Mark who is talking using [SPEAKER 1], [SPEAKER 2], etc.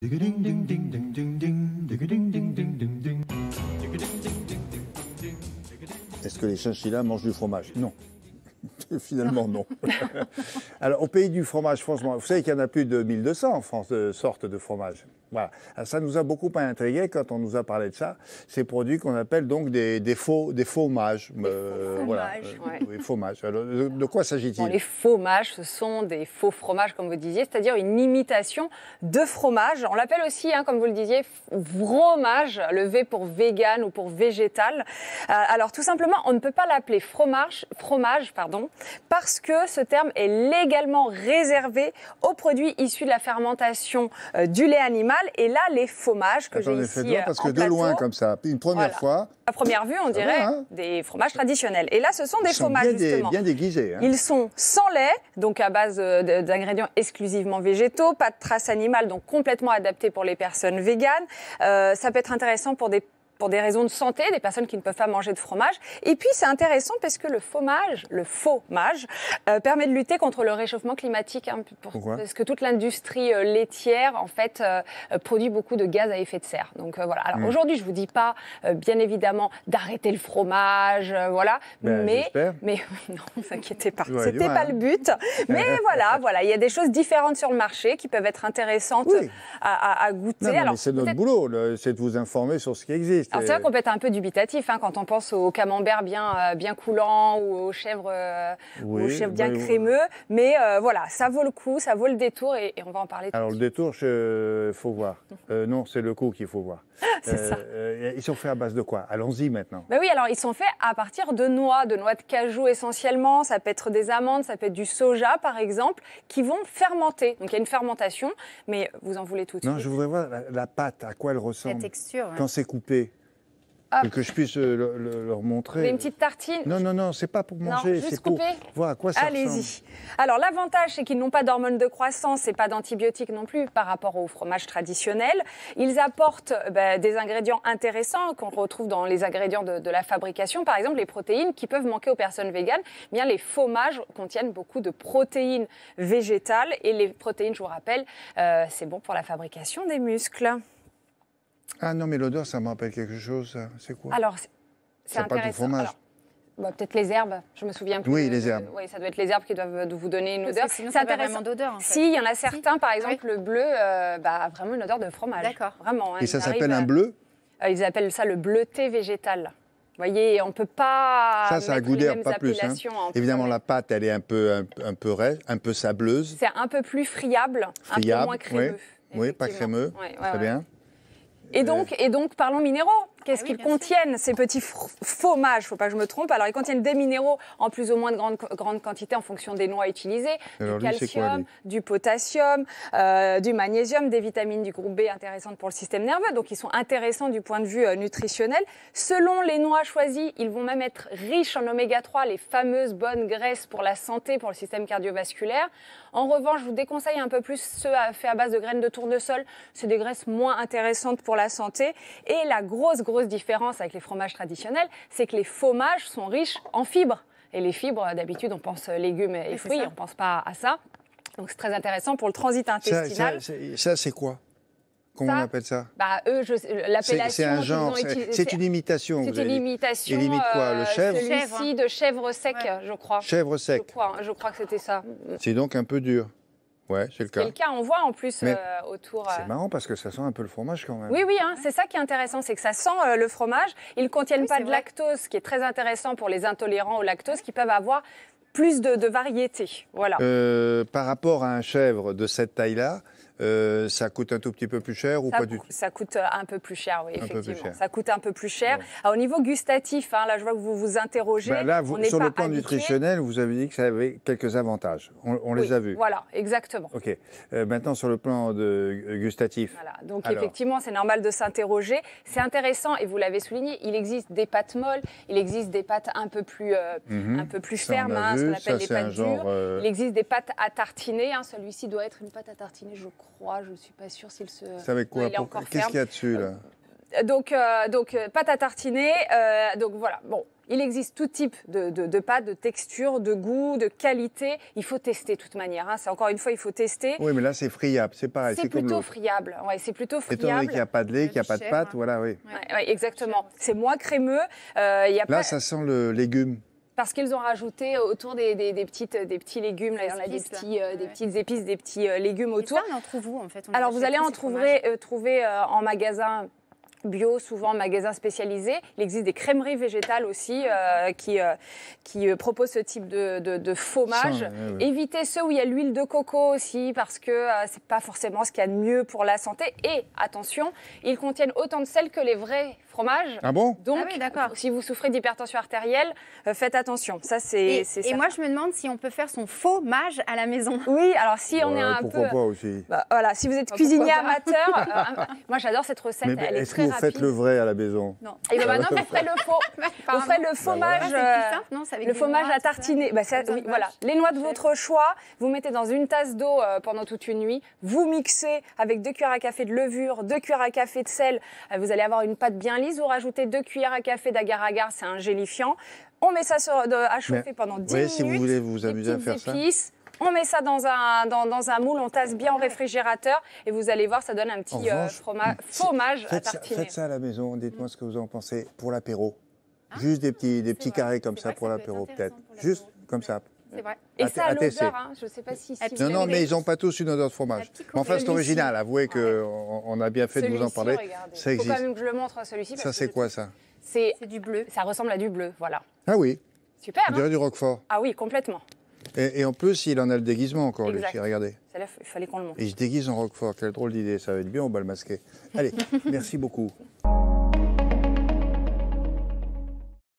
[SPEAKER 1] Est-ce que les chinchillas mangent du fromage? Non. Finalement, non. Alors, au pays du fromage, franchement, vous savez qu'il y en a plus de 1200 en France de sortes de fromage. Voilà. Alors, ça nous a beaucoup intrigué quand on nous a parlé de ça. Ces produits qu'on appelle donc des fromages.
[SPEAKER 2] Voilà.
[SPEAKER 1] Oui, fromages. Alors, de quoi s'agit-il?
[SPEAKER 2] Les fromages, ce sont des faux fromages, comme vous disiez, c'est-à-dire une imitation de fromage. On l'appelle aussi, comme vous le disiez, fromage, le V pour vegan ou pour végétal. Alors, tout simplement, on ne peut pas l'appeler fromage, parce que ce terme est légalement réservé aux produits issus de la fermentation du lait animal. Et là, les fromages que j'ai ici
[SPEAKER 1] parce que de loin comme ça, une première fois...
[SPEAKER 2] À première vue, on dirait des fromages traditionnels. Et là, ce sont des fromages, justement.
[SPEAKER 1] Bien déguisés.
[SPEAKER 2] Ils sont sans lait, donc à base d'ingrédients exclusivement végétaux, pas de traces animales, donc complètement adaptés pour les personnes véganes. Ça peut être intéressant pour des raisons de santé, des personnes qui ne peuvent pas manger de fromage. Et puis, c'est intéressant parce que le faux mage, permet de lutter contre le réchauffement climatique.
[SPEAKER 1] Pourquoi ?
[SPEAKER 2] Parce que toute l'industrie laitière, en fait, produit beaucoup de gaz à effet de serre. Donc, voilà. Alors, aujourd'hui, je vous dis pas, bien évidemment, d'arrêter le fromage, voilà. Mais non, ne vous inquiétez pas. C'était pas le but. Mais voilà, il y a des choses différentes sur le marché qui peuvent être intéressantes à goûter.
[SPEAKER 1] Non, mais c'est notre boulot, c'est de vous informer sur ce qui existe.
[SPEAKER 2] Alors c'est vrai qu'on peut être un peu dubitatif quand on pense au camembert bien coulant ou aux chèvres, bien crémeux. Mais voilà, ça vaut le coup, ça vaut le détour et on va en parler.
[SPEAKER 1] Alors le détour, il faut voir. Non, c'est le coup qu'il faut voir.
[SPEAKER 2] C'est ça.
[SPEAKER 1] Ils sont faits à base de quoi? Allons-y maintenant.
[SPEAKER 2] Ben oui, alors ils sont faits à partir de noix de cajou essentiellement. Ça peut être des amandes, ça peut être du soja par exemple, qui vont fermenter. Donc il y a une fermentation, mais vous en voulez tout de suite.
[SPEAKER 1] Non, je voudrais voir la pâte, à quoi elle ressemble.
[SPEAKER 2] La texture.
[SPEAKER 1] Quand c'est coupé. Que je puisse leur montrer.
[SPEAKER 2] Vous voulez une petite tartine?
[SPEAKER 1] Non, c'est pas pour manger, c'est pour voir à quoi ça ressemble.
[SPEAKER 2] Allez-y. Alors l'avantage, c'est qu'ils n'ont pas d'hormones de croissance et pas d'antibiotiques non plus par rapport au fromage traditionnel. Ils apportent des ingrédients intéressants qu'on retrouve dans les ingrédients de la fabrication. Par exemple, les protéines qui peuvent manquer aux personnes véganes. Bien, les fromages contiennent beaucoup de protéines végétales et les protéines, je vous rappelle, c'est bon pour la fabrication des muscles.
[SPEAKER 1] Ah non, mais l'odeur, ça me rappelle quelque chose. C'est quoi?
[SPEAKER 2] Alors, c'est intéressant.
[SPEAKER 1] Pas du fromage.
[SPEAKER 2] Peut-être les herbes, je me souviens plus.
[SPEAKER 1] Oui, les herbes.
[SPEAKER 2] Oui, ça doit être les herbes qui doivent vous donner une odeur.
[SPEAKER 3] Sinon, ça n'a pas vraiment d'odeur. En fait.
[SPEAKER 2] Si, il y en a certains, par exemple, le bleu, vraiment une odeur de fromage.
[SPEAKER 3] D'accord.
[SPEAKER 2] Vraiment.
[SPEAKER 1] Et ça s'appelle un bleu?
[SPEAKER 2] Ils appellent ça le bleuté végétal. Vous voyez, on ne peut pas.
[SPEAKER 1] Ça a goût d'air, pas plus. Évidemment, la pâte, elle est un peu sableuse.
[SPEAKER 2] C'est un peu plus friable, un peu moins crémeux.
[SPEAKER 1] Oui, pas crémeux. Très bien.
[SPEAKER 2] Et donc, parlons minéraux. Qu'est-ce qu'ils contiennent, ces petits fromages? Il ne faut pas que je me trompe. Alors, ils contiennent des minéraux en plus ou moins de grande quantité en fonction des noix utilisées. Alors, du calcium, du potassium, du magnésium, des vitamines du groupe B intéressantes pour le système nerveux. Donc, ils sont intéressants du point de vue nutritionnel. Selon les noix choisies, ils vont même être riches en oméga 3, les fameuses bonnes graisses pour la santé, pour le système cardiovasculaire. En revanche, je vous déconseille un peu plus ceux faits à base de graines de tournesol. C'est des graisses moins intéressantes pour la santé. Et la grosse différence avec les fromages traditionnels, c'est que les fromages sont riches en fibres. Et les fibres, d'habitude, on pense légumes et fruits, on ne pense pas à ça. Donc c'est très intéressant pour le transit intestinal.
[SPEAKER 1] Ça c'est quoi? Comment on appelle ça?
[SPEAKER 2] L'appellation.
[SPEAKER 1] C'est un genre, c'est une imitation.
[SPEAKER 2] C'est une imitation.
[SPEAKER 1] Il imite quoi? Le chèvre?
[SPEAKER 2] Celui-ci de chèvre sec, je crois.
[SPEAKER 1] Chèvre sec.
[SPEAKER 2] Je crois que c'était ça.
[SPEAKER 1] C'est donc un peu dur. Ouais, c'est le cas.
[SPEAKER 2] C'est le cas, on voit en plus autour.
[SPEAKER 1] C'est marrant parce que ça sent un peu le fromage quand même.
[SPEAKER 2] Oui, c'est ça qui est intéressant, c'est que ça sent le fromage. Ils ne contiennent pas de lactose, ce qui est très intéressant pour les intolérants au lactose, qui peuvent avoir plus de variété. Voilà.
[SPEAKER 1] Par rapport à un chèvre de cette taille-là, ça coûte un tout petit peu plus cher ou pas du tout?
[SPEAKER 2] Ça coûte un peu plus cher, oui, effectivement. Ça coûte un peu plus cher. Ouais. Alors, au niveau gustatif, là, je vois que vous vous interrogez.
[SPEAKER 1] Là, sur le plan nutritionnel, vous avez dit que ça avait quelques avantages. On les a vus.
[SPEAKER 2] Voilà, exactement.
[SPEAKER 1] OK. Maintenant, sur le plan gustatif.
[SPEAKER 2] Voilà. Donc, effectivement, c'est normal de s'interroger. C'est intéressant, et vous l'avez souligné, il existe des pâtes molles, il existe des pâtes un peu plus fermes, ce qu'on appelle les pâtes dures. Il existe des pâtes à tartiner. Celui-ci doit être une pâte à tartiner, je crois. Je ne suis pas sûre s'il se...
[SPEAKER 1] C'est avec quoi? Qu'est-ce qu'il y a dessus, là?
[SPEAKER 2] Donc, pâte à tartiner. Donc voilà, bon. Il existe tout type de pâtes, de texture, de goût, de qualité. Il faut tester de toute manière. Hein. C'est encore une fois, il faut tester.
[SPEAKER 1] Oui, mais là, c'est friable. C'est pareil.
[SPEAKER 2] C'est plutôt friable. Ouais, c'est plutôt friable.
[SPEAKER 1] Étant donné qu'il n'y a pas de lait, qu'il n'y a pas de pâte, voilà, oui.
[SPEAKER 2] Ouais, exactement. C'est moins crémeux.
[SPEAKER 1] Là, ça sent le légume.
[SPEAKER 2] Parce qu'ils ont rajouté autour des petits légumes, là, on a des petites épices, des petits légumes autour.
[SPEAKER 3] Et ça, on en trouve où en fait?
[SPEAKER 2] Alors vous allez en trouver en magasin bio, souvent en magasin spécialisé. Il existe des crèmeries végétales aussi qui proposent ce type de fromage.
[SPEAKER 1] Oui.
[SPEAKER 2] Évitez ceux où il y a l'huile de coco aussi parce que c'est pas forcément ce qu'il y a de mieux pour la santé. Et attention, ils contiennent autant de sel que les vrais fromages.
[SPEAKER 1] Ah bon?
[SPEAKER 2] Donc, si vous souffrez d'hypertension artérielle, faites attention. Ça, c'est
[SPEAKER 3] et moi, je me demande si on peut faire son fromage à la maison.
[SPEAKER 2] Oui, alors si on est un peu...
[SPEAKER 1] Pourquoi pas aussi?
[SPEAKER 2] Voilà, si vous êtes cuisinier amateur, moi j'adore cette recette,
[SPEAKER 1] mais
[SPEAKER 2] elle est très rapide.
[SPEAKER 1] Vous faites le vrai à la maison?
[SPEAKER 2] Non. Et bien maintenant, vous ferez le faux. Vous ferez le fromage, le fromage à tartiner. Oui, voilà, les noix de votre choix. Vous mettez dans une tasse d'eau pendant toute une nuit. Vous mixez avec 2 cuillères à café de levure, 2 cuillères à café de sel. Vous allez avoir une pâte bien lisse. Vous rajoutez 2 cuillères à café d'agar-agar, c'est un gélifiant. On met ça à chauffer pendant 10 minutes.
[SPEAKER 1] Si vous voulez vous amuser à faire
[SPEAKER 2] épices. On met ça dans un moule, on tasse bien au réfrigérateur et vous allez voir, ça donne un petit fromage à tartiner.
[SPEAKER 1] Faites ça à la maison, dites-moi ce que vous en pensez pour l'apéro. Juste des petits carrés comme ça pour l'apéro peut-être. Juste comme ça.
[SPEAKER 2] C'est vrai. Et ça a l'odeur, hein, je ne sais pas si...
[SPEAKER 1] Non, mais ils n'ont pas tous une odeur de fromage. Enfin, c'est original, avouez qu'on a bien fait de vous en parler. Ça existe.
[SPEAKER 2] Il faut quand même que je le montre, celui-ci.
[SPEAKER 1] Ça, c'est quoi ça?
[SPEAKER 2] C'est du bleu. Ça ressemble à du bleu, voilà.
[SPEAKER 1] Ah oui.
[SPEAKER 2] Super.
[SPEAKER 1] On dirait du roquefort.
[SPEAKER 2] Ah oui, complètement.
[SPEAKER 1] Et en plus, il en a le déguisement encore, lui. Regardez.
[SPEAKER 2] Il fallait qu'on le montre.
[SPEAKER 1] Et il se déguise en roquefort. Quelle drôle d'idée. Ça va être bien, on va le masquer. Allez, merci beaucoup.